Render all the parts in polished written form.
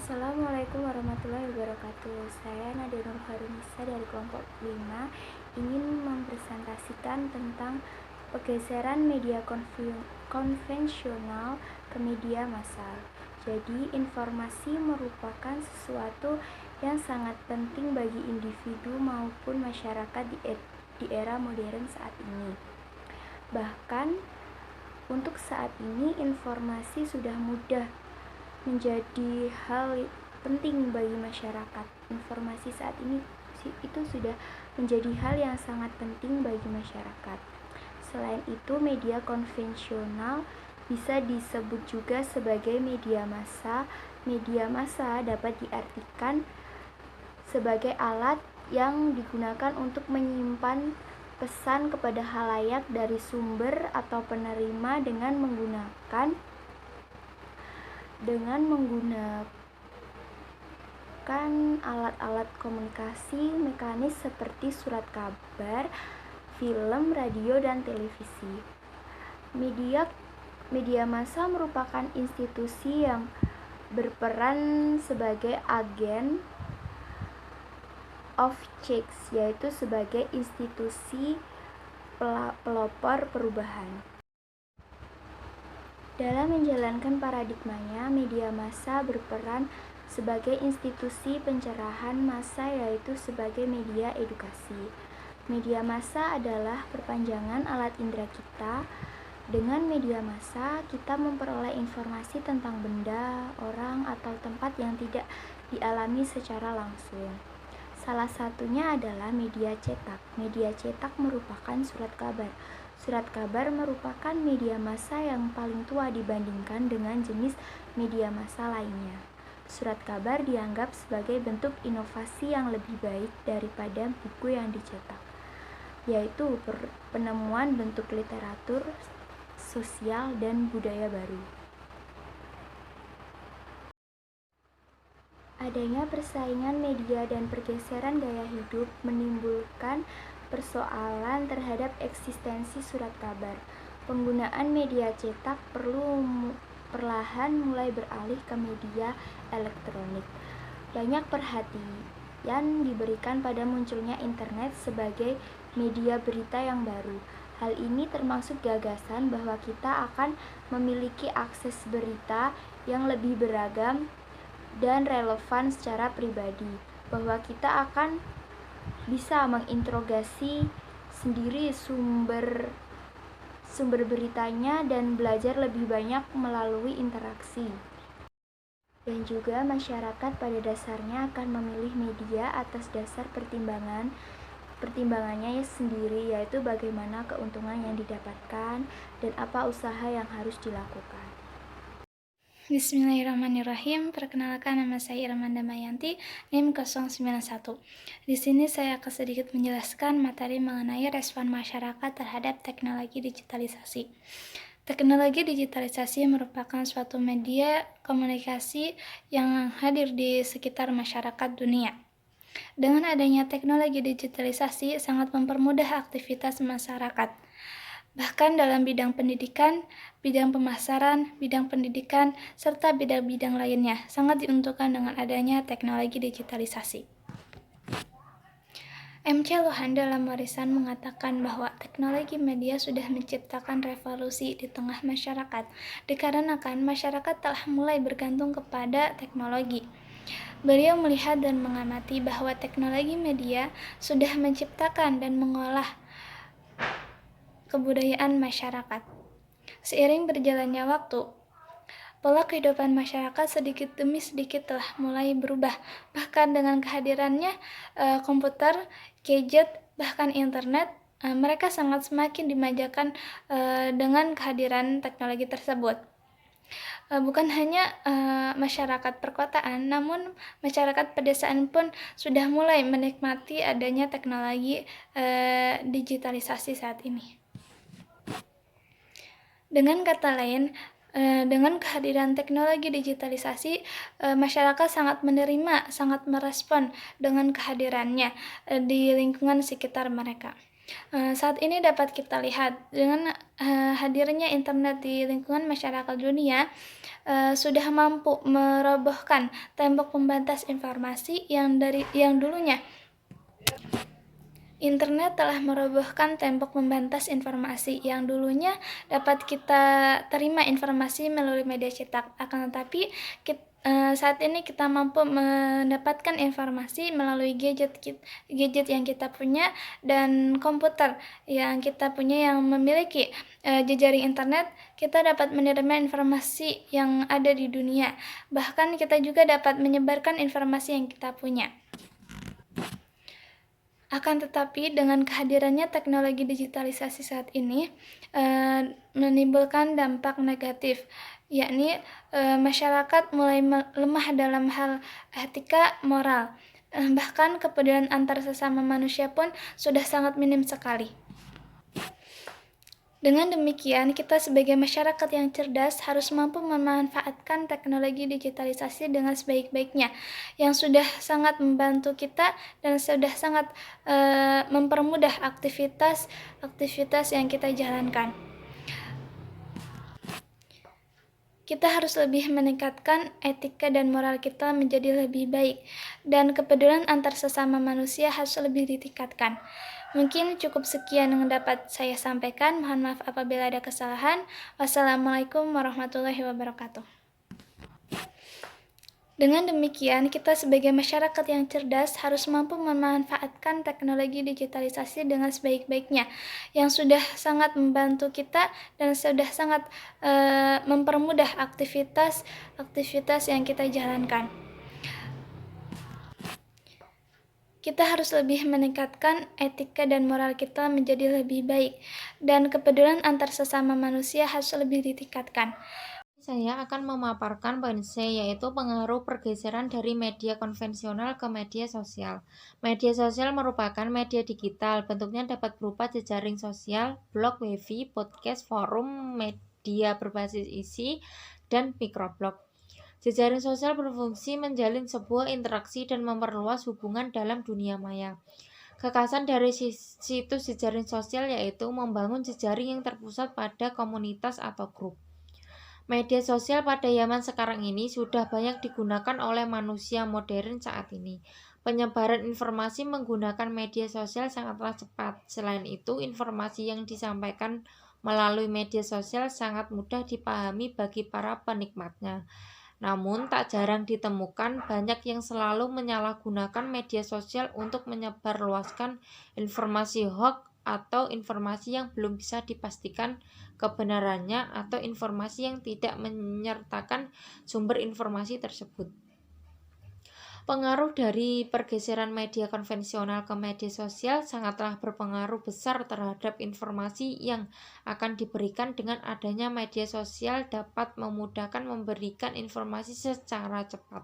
Assalamualaikum warahmatullahi wabarakatuh. Saya Nadia Nur Harunisa dari kelompok 5 ingin mempresentasikan tentang pergeseran media konvensional ke media massal. Jadi, informasi merupakan sesuatu yang sangat penting bagi individu maupun masyarakat di era modern saat ini. Bahkan, untuk saat ini informasi sudah mudah menjadi hal penting bagi masyarakat. Informasi saat ini itu sudah menjadi hal yang sangat penting bagi masyarakat. Selain itu, media konvensional bisa disebut juga sebagai media massa. Media massa dapat diartikan sebagai alat yang digunakan untuk menyimpan pesan kepada khalayak dari sumber atau penerima dengan menggunakan alat-alat komunikasi mekanis seperti surat kabar, film, radio, dan televisi. Media massa merupakan institusi yang berperan sebagai agen of change, yaitu sebagai institusi pelopor perubahan. Dalam menjalankan paradigmanya, media massa berperan sebagai institusi pencerahan massa, yaitu sebagai media edukasi. Media massa adalah perpanjangan alat indera kita. Dengan media massa, kita memperoleh informasi tentang benda, orang, atau tempat yang tidak dialami secara langsung. Salah satunya adalah media cetak. Media cetak merupakan surat kabar. Surat kabar merupakan media massa yang paling tua dibandingkan dengan jenis media massa lainnya. Surat kabar dianggap sebagai bentuk inovasi yang lebih baik daripada buku yang dicetak, yaitu penemuan bentuk literatur, sosial, dan budaya baru. Adanya persaingan media dan pergeseran gaya hidup menimbulkan persoalan terhadap eksistensi surat kabar. Penggunaan media cetak perlahan mulai beralih ke media elektronik. Banyak perhatian diberikan pada munculnya internet sebagai media berita yang baru. Hal ini termasuk gagasan bahwa kita akan memiliki akses berita yang lebih beragam dan relevan secara pribadi, bahwa kita akan bisa menginterogasi sendiri sumber beritanya dan belajar lebih banyak melalui interaksi. Dan juga masyarakat pada dasarnya akan memilih media atas dasar pertimbangannya sendiri, yaitu bagaimana keuntungan yang didapatkan dan apa usaha yang harus dilakukan. Bismillahirrahmanirrahim. Perkenalkan, nama saya Irman Damayanti, NIM 091. Di sini saya akan sedikit menjelaskan materi mengenai respon masyarakat terhadap teknologi digitalisasi. Teknologi digitalisasi merupakan suatu media komunikasi yang hadir di sekitar masyarakat dunia. Dengan adanya teknologi digitalisasi sangat mempermudah aktivitas masyarakat. Bahkan dalam bidang pendidikan, bidang pemasaran, bidang pendidikan, serta bidang-bidang lainnya sangat diuntungkan dengan adanya teknologi digitalisasi. MC Lohan dalam warisan mengatakan bahwa teknologi media sudah menciptakan revolusi di tengah masyarakat, dikarenakan masyarakat telah mulai bergantung kepada teknologi. Beliau melihat dan mengamati bahwa teknologi media sudah menciptakan dan mengolah kebudayaan masyarakat. Seiring berjalannya waktu, pola kehidupan masyarakat sedikit demi sedikit telah mulai berubah. Bahkan dengan kehadirannya komputer, gadget, bahkan internet, mereka semakin dimanjakan dengan kehadiran teknologi tersebut. Bukan hanya masyarakat perkotaan, namun masyarakat pedesaan pun sudah mulai menikmati adanya teknologi digitalisasi saat ini. Dengan kata lain, dengan kehadiran teknologi digitalisasi, masyarakat sangat menerima, sangat merespon dengan kehadirannya di lingkungan sekitar mereka. Saat ini dapat kita lihat dengan hadirnya internet di lingkungan masyarakat dunia, sudah mampu merobohkan tembok pembatas informasi yang dulunya. Internet telah merobohkan tembok pembatas informasi yang dulunya dapat kita terima informasi melalui media cetak. Akan tetapi saat ini kita mampu mendapatkan informasi melalui gadget yang kita punya dan komputer yang kita punya yang memiliki jejaring internet. Kita dapat menerima informasi yang ada di dunia. Bahkan kita juga dapat menyebarkan informasi yang kita punya. Akan tetapi dengan kehadirannya teknologi digitalisasi saat ini menimbulkan dampak negatif, yakni masyarakat mulai lemah dalam hal etika moral, bahkan kepedulian antar sesama manusia pun sudah sangat minim sekali. Dengan demikian, kita sebagai masyarakat yang cerdas harus mampu memanfaatkan teknologi digitalisasi dengan sebaik-baiknya, yang sudah sangat membantu kita dan sudah sangat mempermudah aktivitas yang kita jalankan. Kita harus lebih meningkatkan etika dan moral kita menjadi lebih baik, dan kepedulian antar sesama manusia harus lebih ditingkatkan. Mungkin cukup sekian yang dapat saya sampaikan. Mohon maaf apabila ada kesalahan. Wassalamualaikum warahmatullahi wabarakatuh. Dengan demikian, kita sebagai masyarakat yang cerdas harus mampu memanfaatkan teknologi digitalisasi dengan sebaik-baiknya, yang sudah sangat membantu kita dan sudah sangat mempermudah aktivitas yang kita jalankan. Kita harus lebih meningkatkan etika dan moral kita menjadi lebih baik, dan kepedulian antar sesama manusia harus lebih ditingkatkan. Saya akan memaparkan poin C, yaitu pengaruh pergeseran dari media konvensional ke media sosial. Media sosial merupakan media digital, bentuknya dapat berupa jejaring sosial, blog, wifi, podcast, forum, media berbasis isi, dan microblog. Jejaring sosial berfungsi menjalin sebuah interaksi dan memperluas hubungan dalam dunia maya. Gagasan dari situs jejaring sosial yaitu membangun jejaring yang terpusat pada komunitas atau grup. Media sosial pada zaman sekarang ini sudah banyak digunakan oleh manusia modern saat ini. Penyebaran informasi menggunakan media sosial sangatlah cepat. Selain itu, informasi yang disampaikan melalui media sosial sangat mudah dipahami bagi para penikmatnya. Namun, tak jarang ditemukan banyak yang selalu menyalahgunakan media sosial untuk menyebarluaskan informasi hoax atau informasi yang belum bisa dipastikan kebenarannya atau informasi yang tidak menyertakan sumber informasi tersebut. Pengaruh dari pergeseran media konvensional ke media sosial sangatlah berpengaruh besar terhadap informasi yang akan diberikan. Dengan adanya media sosial dapat memudahkan memberikan informasi secara cepat.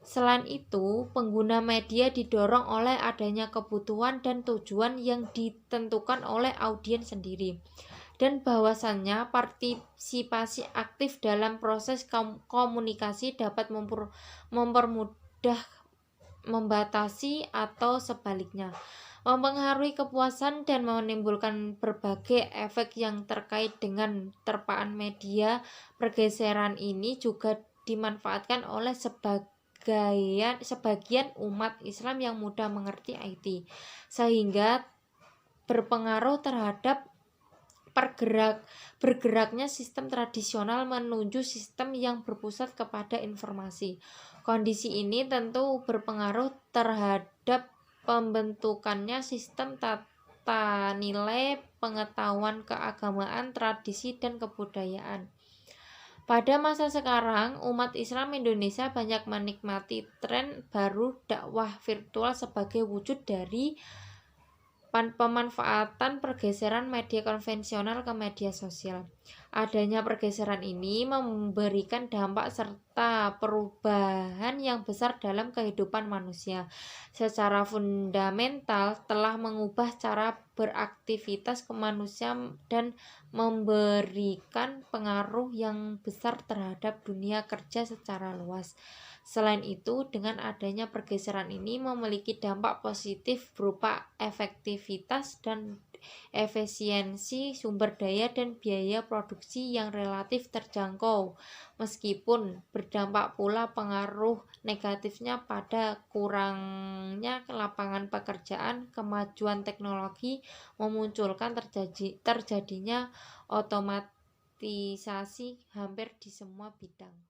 Selain itu, pengguna media didorong oleh adanya kebutuhan dan tujuan yang ditentukan oleh audiens sendiri, dan bahwasannya partisipasi aktif dalam proses komunikasi dapat mempermudah, membatasi, atau sebaliknya mempengaruhi kepuasan dan menimbulkan berbagai efek yang terkait dengan terpaan media. Pergeseran ini juga dimanfaatkan oleh sebagian umat Islam yang mudah mengerti IT, sehingga berpengaruh terhadap bergeraknya sistem tradisional menuju sistem yang berpusat kepada informasi. Kondisi ini tentu berpengaruh terhadap pembentukannya sistem tata nilai, pengetahuan keagamaan, tradisi, dan kebudayaan. Pada masa sekarang, umat Islam Indonesia banyak menikmati tren baru dakwah virtual sebagai wujud dari pemanfaatan pergeseran media konvensional ke media sosial. Adanya pergeseran ini memberikan dampak serta perubahan yang besar dalam kehidupan manusia. Secara fundamental telah mengubah cara beraktivitas ke manusia dan memberikan pengaruh yang besar terhadap dunia kerja secara luas. Selain itu, dengan adanya pergeseran ini memiliki dampak positif berupa efektivitas dan efisiensi sumber daya dan biaya produksi yang relatif terjangkau. Meskipun berdampak pula pengaruh negatifnya pada kurangnya lapangan pekerjaan, kemajuan teknologi memunculkan terjadinya otomatisasi hampir di semua bidang.